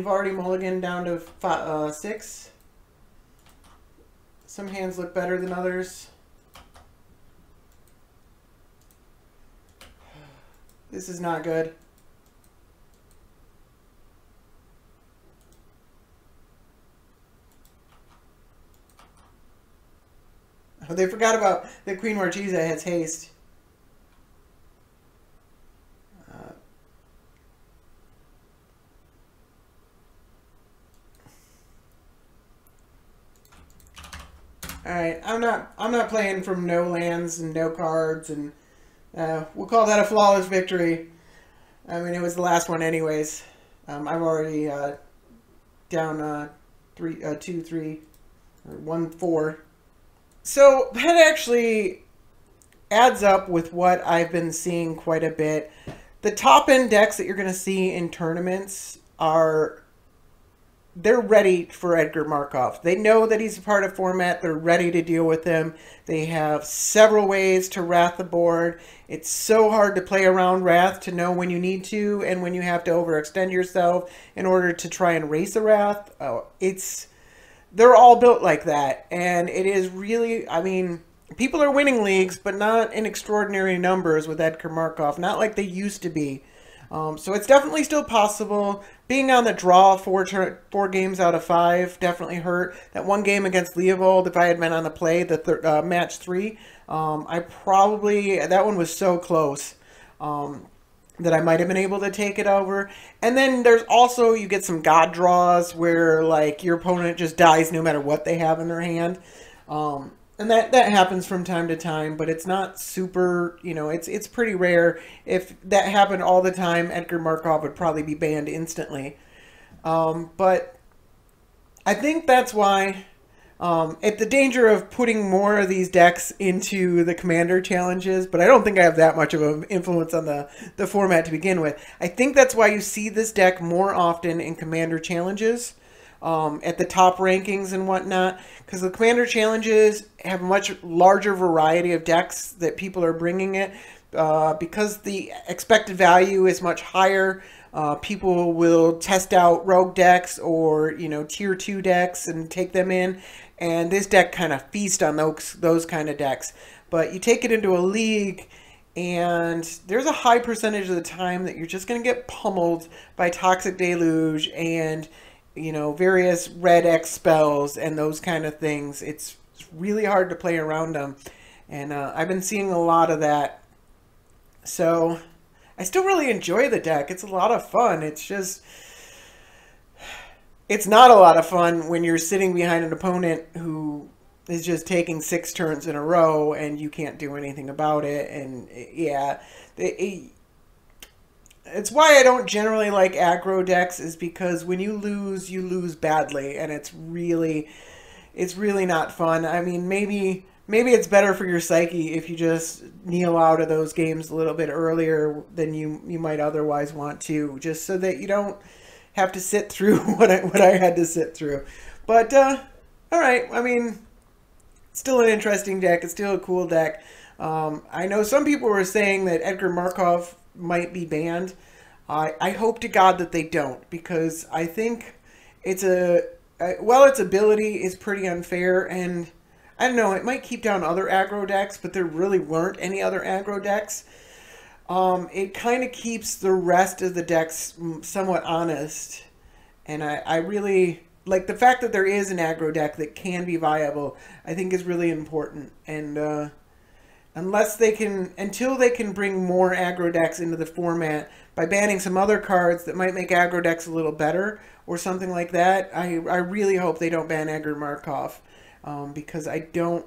already mulliganed down to 6. Some hands look better than others. This is not good. Oh, they forgot about that Queen Marchesa has haste. Alright, I'm not playing from no lands and no cards, and we'll call that a flawless victory. I mean, it was the last one anyways. I'm already down 2-3 or 1-4. So that actually adds up with what I've been seeing quite a bit. The top end decks that you're going to see in tournaments they're ready for Edgar Markov. They know that he's a part of format. They're ready to deal with him. They have several ways to wrath the board. It's so hard to play around wrath to know when you need to and when you have to overextend yourself in order to try and race a wrath. They're all built like that. And it is really, I mean, people are winning leagues, but not in extraordinary numbers with Edgar Markov. Not like they used to be. So it's definitely still possible. Being on the draw 4 games out of 5 definitely hurt. That 1 game against Leovold, if I had been on the play, the match 3, that one was so close. that I might have been able to take it over. And then there's also, you get some god draws where like your opponent just dies no matter what they have in their hand. And that happens from time to time, but it's not super, you know, it's pretty rare. If that happened all the time, Edgar Markov would probably be banned instantly. But I think that's why, at the danger of putting more of these decks into the Commander challenges, but I don't think I have that much of an influence on the format to begin with. I think that's why you see this deck more often in Commander challenges, at the top rankings and whatnot, because the Commander challenges have a much larger variety of decks that people are bringing it, because the expected value is much higher. People will test out rogue decks or, you know, tier 2 decks and take them in, and this deck kind of feast on those kind of decks. But you take it into a league, and there's a high percentage of the time that you're just going to get pummeled by Toxic Deluge and, you know, various red X spells and those kind of things. It's really hard to play around them, and I've been seeing a lot of that. So I still really enjoy the deck. It's a lot of fun. It's just, it's not a lot of fun when you're sitting behind an opponent who is just taking 6 turns in a row and you can't do anything about it. And yeah, it's why I don't generally like aggro decks, is because when you lose badly, and it's really not fun. I mean, maybe it's better for your psyche if you just kneel out of those games a little bit earlier than you might otherwise want to, just so that you don't have to sit through what I had to sit through. But all right, I mean, still an interesting deck. It's still a cool deck. I know some people were saying that Edgar Markov might be banned. I hope to God that they don't, because I think it's well, its ability is pretty unfair, and I don't know, it might keep down other aggro decks, but there really weren't any other aggro decks. It kind of keeps the rest of the decks somewhat honest, and I really like the fact that there is an aggro deck that can be viable. I think is really important, and until they can bring more aggro decks into the format by banning some other cards that might make aggro decks a little better or something like that, I really hope they don't ban Edgar Markov. Because I don't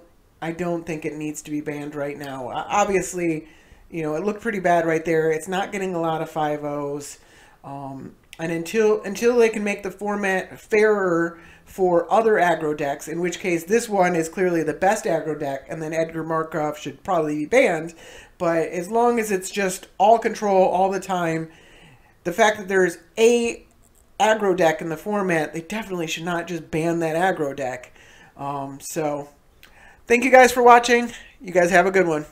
think it needs to be banned right now. Obviously, you know, it looked pretty bad right there. It's not getting a lot of 5-0s. And until they can make the format fairer for other aggro decks, in which case this one is clearly the best aggro deck, and then Edgar Markov should probably be banned. But as long as it's just all control all the time, the fact that there's a aggro deck in the format, they definitely should not just ban that aggro deck. So, thank you guys for watching. You guys have a good one.